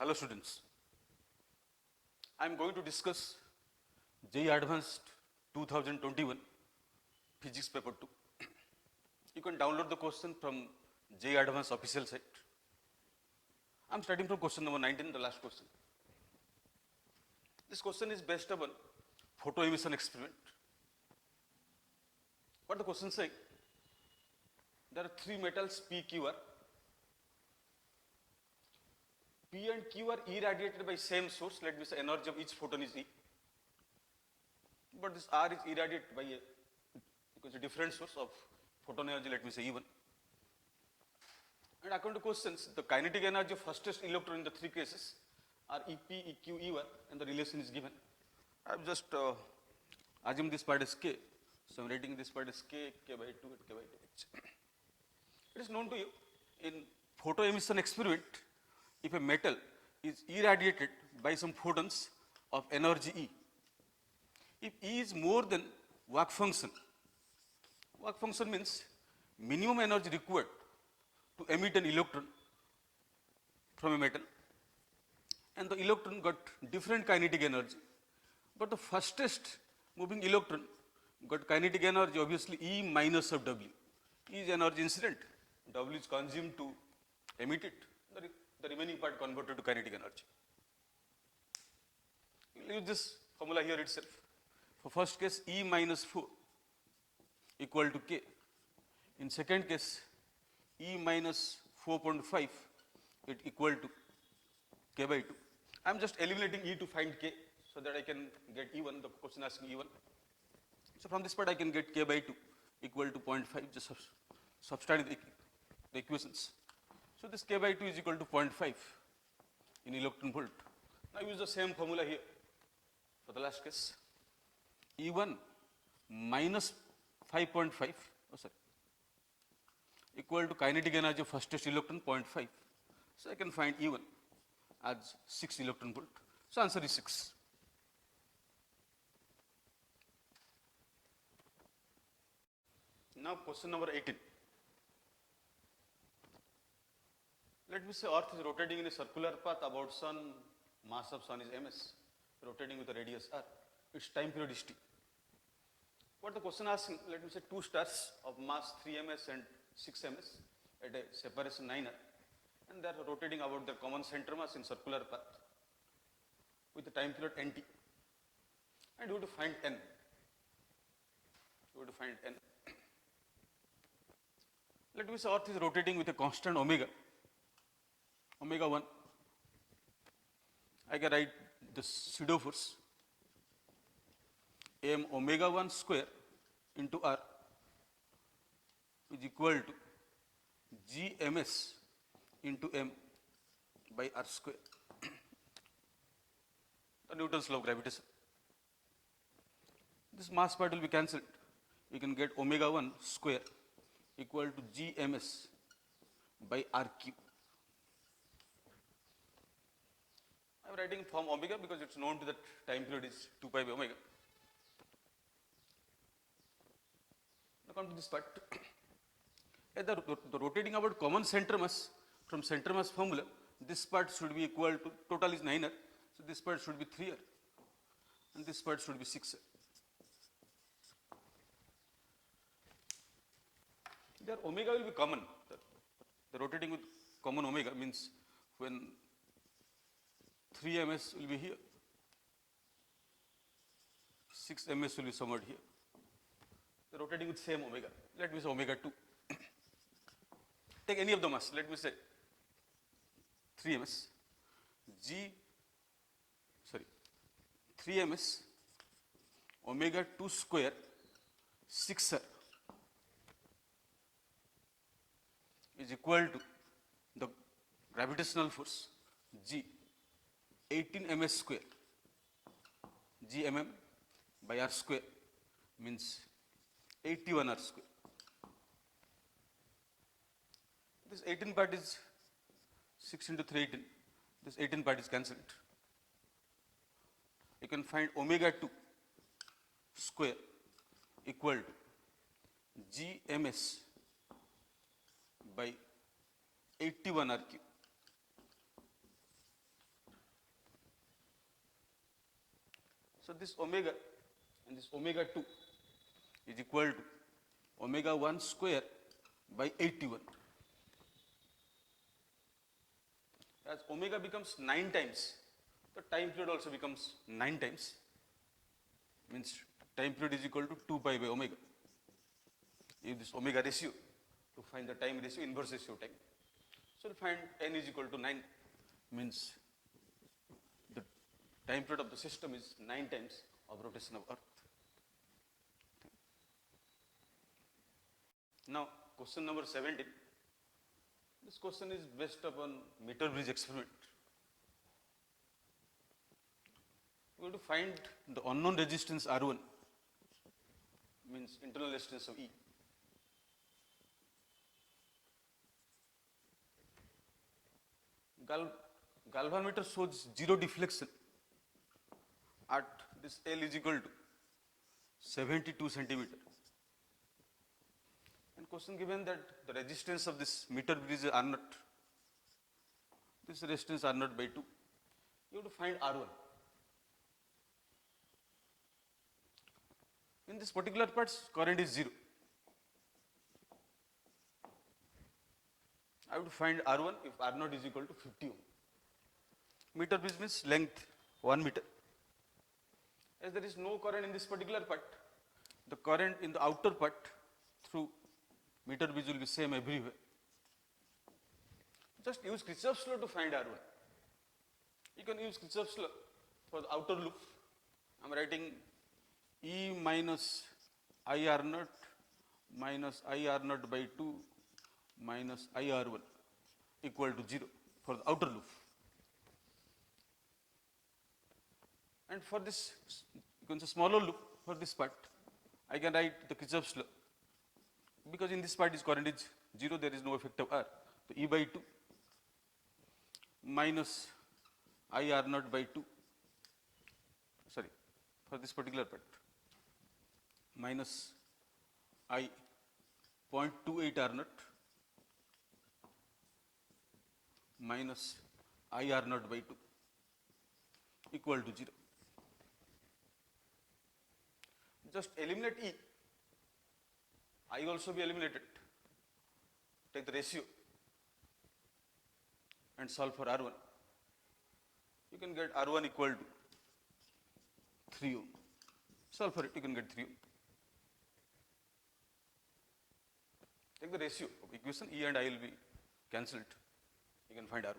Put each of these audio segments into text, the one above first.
Hello students, I am going to discuss JEE Advanced 2021 Physics Paper 2. You can download the question from JEE Advanced official site. I am starting from question number 19, the last question. This question is based upon photo emission experiment. What the question saying? There are three metals P, Q, R. P and Q are irradiated by same source, let me say energy of each photon is E. But this R is irradiated by a different source of photon energy, let me say E1. And according to questions, the kinetic energy of fastest electron in the three cases are EP, EQ, E1, and the relation is given. I have just assumed this part is K, so I am writing this part is K, K by 2, and K by 2H. It is known to you, in photo emission experiment, if a metal is irradiated by some photons of energy E, if E is more than work function means minimum energy required to emit an electron from a metal, and the electron got different kinetic energy, but the fastest moving electron got kinetic energy obviously E minus of W. E is energy incident, W is consumed to emit it, the remaining part converted to kinetic energy. We will use this formula here itself. For first case, E minus 4 equal to K. In second case, E minus 4.5 it equal to K by 2. I am just eliminating E to find K so that I can get E1, the question asking E1. So from this part I can get K by 2 equal to 0.5, just substitute the equations. So this K by 2 is equal to 0.5 in electron volt. Now use the same formula here for the last case. E1 minus 5.5 equal to kinetic energy of fastest electron 0.5. So I can find E1 as 6 electron volt. So answer is 6. Now question number 18. Let me say Earth is rotating in a circular path about Sun, mass of Sun is ms, rotating with a radius r, its time period is t. What the question asking, let me say two stars of mass 3 ms and 6 ms at a separation 9r, and they are rotating about their common center mass in circular path with the time period nt, and you have to find n. Let me say Earth is rotating with a constant omega 1. I can write the pseudo force m omega 1 square into r is equal to g ms into m by r square. The Newton's law of gravitation. This mass part will be cancelled. You can get omega 1 square equal to g ms by r cube. I am writing from omega because it is known to that time period is 2 pi by omega. Now come to this part. The rotating about common center mass, from center mass formula, this part should be equal to, total is 9r, so this part should be 3r and this part should be 6r. Their omega will be common. The rotating with common omega means when 3 ms will be here, 6 ms will be somewhere here. The rotating with same omega. Let me say omega 2. Take any of the mass. Let me say 3 ms. 3 ms omega 2 square 6r is equal to the gravitational force G 18 ms square, G mm by r square means 81 r square. This 18 part is 6 into 3 18. This 18 part is cancelled. You can find omega 2 square equal to G ms by 81 r cube. So this omega and this omega 2 is equal to omega 1 square by 81. As omega becomes 9 times, the time period also becomes 9 times. Means time period is equal to 2 pi by omega. Use this omega ratio to find the time ratio, inverse ratio time. So we find n is equal to 9, means the time period of the system is 9 times of rotation of Earth. Now, question number 17. This question is based upon meter bridge experiment. We are going to find the unknown resistance R1, means internal resistance of E. Galvanometer shows zero deflection at this L is equal to 72 centimeter. And question given that the resistance of this meter bridge is R naught. This resistance R naught by 2. You have to find R1. In this particular part, current is 0. I have to find R1 if R naught is equal to 50 ohm. Meter bridge means length 1 meter. As there is no current in this particular part, the current in the outer part through meter bridge will be same everywhere. Just use Kirchhoff's law to find R1. You can use Kirchhoff's law for the outer loop. I am writing E minus I R naught minus I R naught by 2 minus I R1 equal to 0 for the outer loop. And for this, you can say smaller loop for this part, I can write the Kirchhoff's law. Because in this part is current is 0, there is no effect of R. So E by 2 minus I R naught by 2, sorry, for this particular part, minus I 0.28 R naught minus I R naught by 2 equal to 0. Just eliminate E. I also be eliminated. Take the ratio and solve for R1. You can get R1 equal to 3 ohm. Solve for it, you can get 3 ohm. Take the ratio of equation, E and I will be cancelled. You can find R1.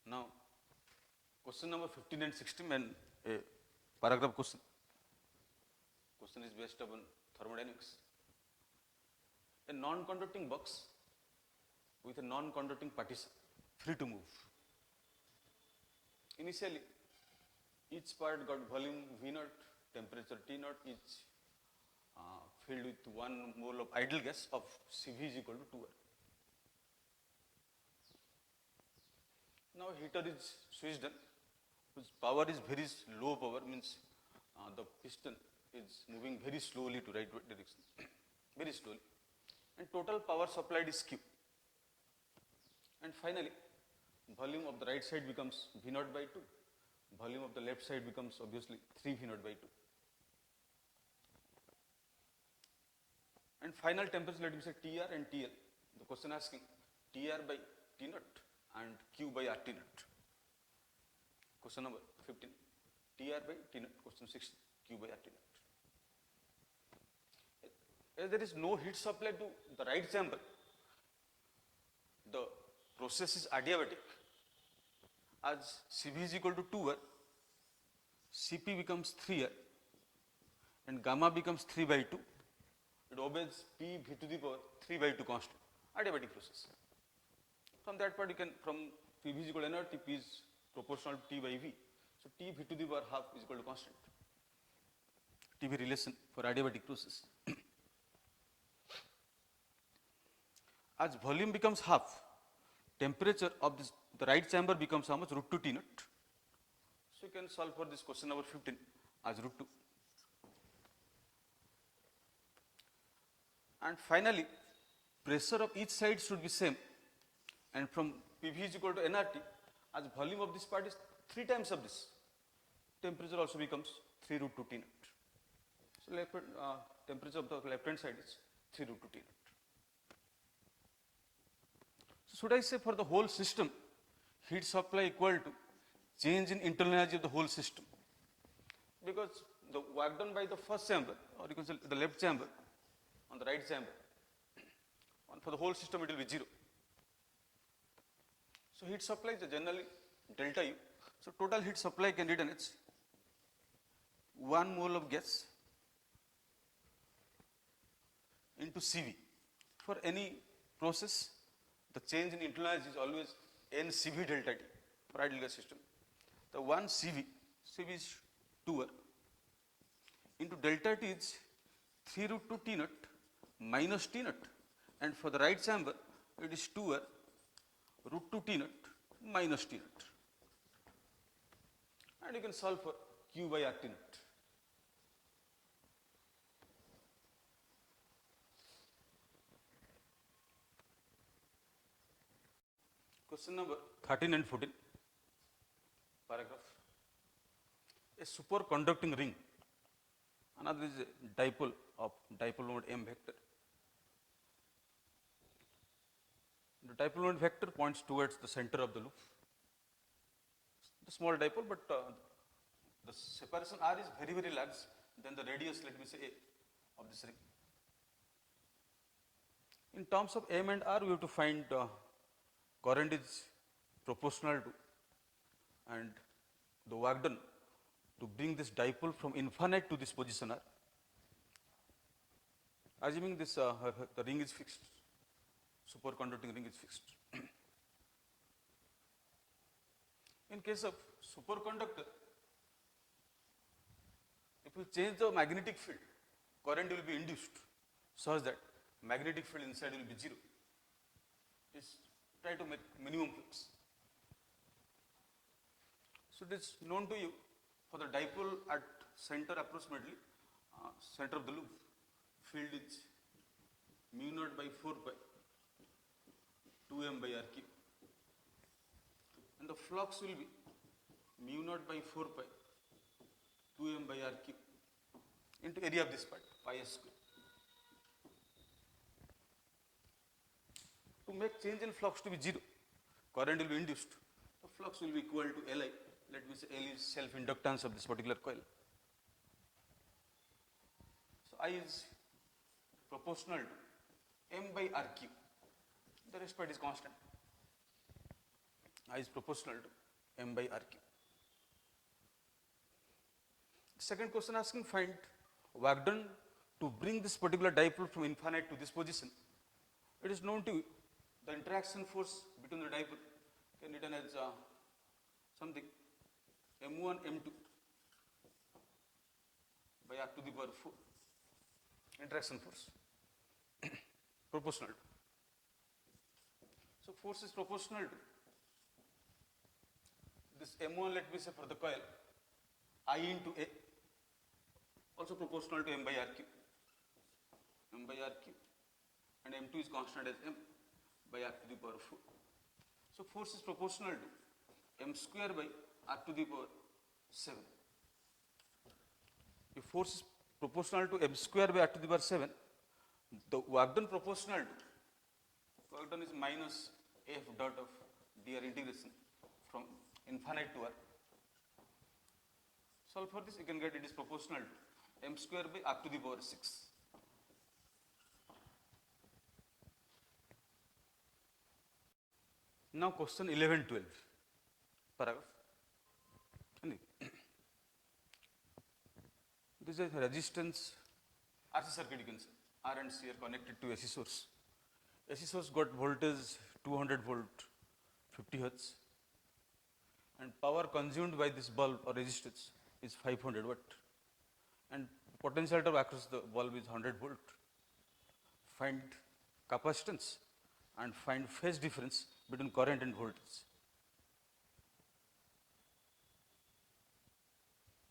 Now, question number 15 and 16 and a paragraph question. Question is based upon thermodynamics. A non-conducting box with a non-conducting partition, free to move. Initially, each part got volume V naught, temperature T naught, each filled with 1 mole of ideal gas of Cv is equal to 2R. Now heater is switched on, whose power is very low power, means the piston is moving very slowly to right direction, very slowly, and total power supplied is Q. And finally, volume of the right side becomes V naught by 2, volume of the left side becomes obviously 3 V naught by 2. And final temperature, let me say TR and TL. The question asking TR by T naught and Q by RT naught. Question number 15, TR by T naught. Question 16, Q by RT naught. As there is no heat supply to the right chamber, the process is adiabatic. As Cv is equal to 2R, Cp becomes 3R, and gamma becomes 3 by 2. It obeys P V to the power 3 by 2 constant, adiabatic process. From that part you can, from P v is equal to nRT, P is proportional to T by V. So T V to the power half is equal to constant. TV relation for adiabatic process. As volume becomes half, temperature of this, the right chamber becomes how much? Root 2 T naught. So you can solve for this question number 15 as root 2. And finally, pressure of each side should be same, and from PV is equal to nRT, as volume of this part is 3 times of this, temperature also becomes 3 root 2 T naught. So temperature of the left hand side is 3 root 2 T naught. So should I say for the whole system, heat supply equal to change in internal energy of the whole system? Because the work done by the first chamber, or you can say the left chamber, on the right chamber, and for the whole system it will be 0. So heat supply is generally delta U. So total heat supply can be written as 1 mole of gas into CV. For any process, the change in internal energy is always NCV delta T for ideal gas system. The 1 CV is 2R into delta T is 3 root 2 T naught minus T naught, and for the right chamber it is 2R root 2 T naught minus T naught. And you can solve for Q by RT naught. Question number 13 and 14, paragraph. A superconducting ring, another is a dipole of dipole moment M vector. The dipole moment vector points towards the center of the loop. The small dipole, but the separation R is very, very large than the radius, let me say, A of this ring. In terms of M and R, we have to find current is proportional to, and the work done to bring this dipole from infinite to this position R. Assuming this the ring is fixed, superconducting ring is fixed. In case of superconductor, if you change the magnetic field, current will be induced such that magnetic field inside will be 0. Is try to make minimum flux. So it is known to you for the dipole at center approximately, center of the loop, field is mu naught by 4 pi 2m by r cube, and the flux will be mu naught by 4 pi 2m by r cube into area of this part, pi s square. To make change in flux to be 0, current will be induced. The flux will be equal to Li. Let me say L is self-inductance of this particular coil. So I is proportional to M by R cube. The rest part is constant. I is proportional to M by R cube. Second question asking find work done to bring this particular dipole from infinite to this position. It is known to you the interaction force between the dipole can be written as something M1 M2 by R to the power 4, interaction force proportional to. So force is proportional to this M1, let me say for the coil, I into A, also proportional to M by R cube, M by R cube, and M2 is constant as M by R to the power 4. So force is proportional to M square by R to the power 7. If force is proportional to M square by R to the power 7, the work done proportional to, work done is minus F dot of dr integration from infinite to R. Solve for this, you can get it is proportional to M square by R to the power 6. Now question 11, 12, paragraph. This is a resistance RC circuit, you can say. R and C are connected to AC source. AC source got voltage 200 volt, 50 hertz, and power consumed by this bulb or resistance is 500 watt, and potential across the bulb is 100 volt. Find capacitance and find phase difference between current and voltage.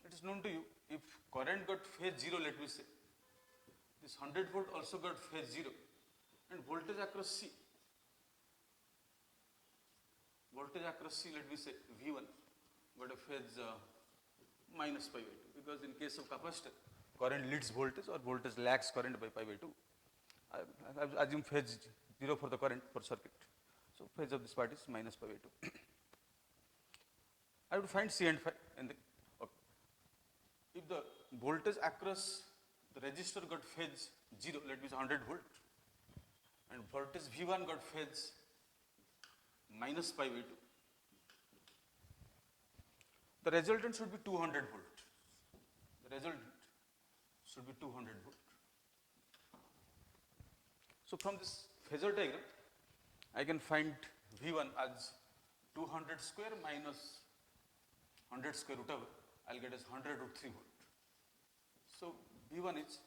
It is known to you, if current got phase 0, let me say, this 100 volt also got phase 0, and voltage across C, let me say V1 got a phase minus pi by 2, because in case of capacitor, current leads voltage or voltage lags current by pi by 2. I assume phase 0 for the current for circuit. So phase of this part is minus pi by 2. I have to find C and phi. And okay. If the voltage across the resistor got phase 0, let me say 100 volt, and voltage V1 got phase minus pi by 2, the resultant should be 200 volt. The resultant should be 200 volt. So from this phasor diagram, I can find V1 as 200 square minus 100 square root over. I'll get as 100 root 3 volt. So V1 is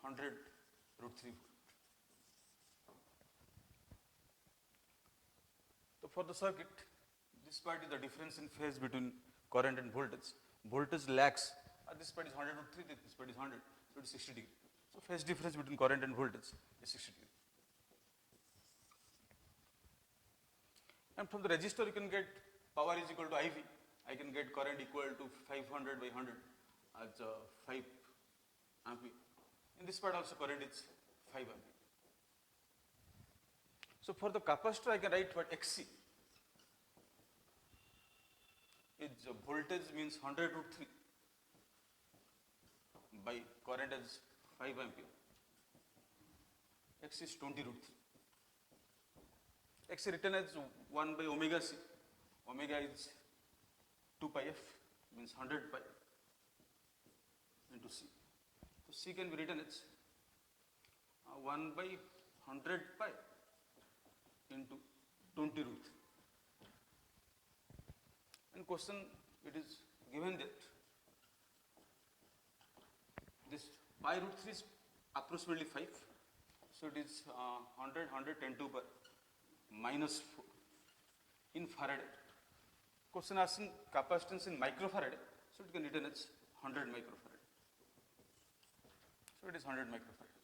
100 root 3 volt. So for the circuit, this part is the difference in phase between current and voltage. Voltage lags. This part is 100 root 3, this part is 100, so it is 60 degree. So phase difference between current and voltage is 60 degree. And from the resistor you can get power is equal to IV. I can get current equal to 500 by 100 as 5 ampere. In this part also current is 5 ampere. So for the capacitor I can write what XC is voltage means 100 root 3 by current as 5 ampere. X is 20 root 3. X is written as 1 by omega C. Omega is 2 pi f, means 100 pi into C. So C can be written as 1 by 100 pi into 20 root 3. In question it is given that this pi root 3 is approximately 5. So it is 110 to power minus 4 in Faraday. Question asking capacitance in microfarad, so it can written as 100 microfarad. So it is 100 microfarad.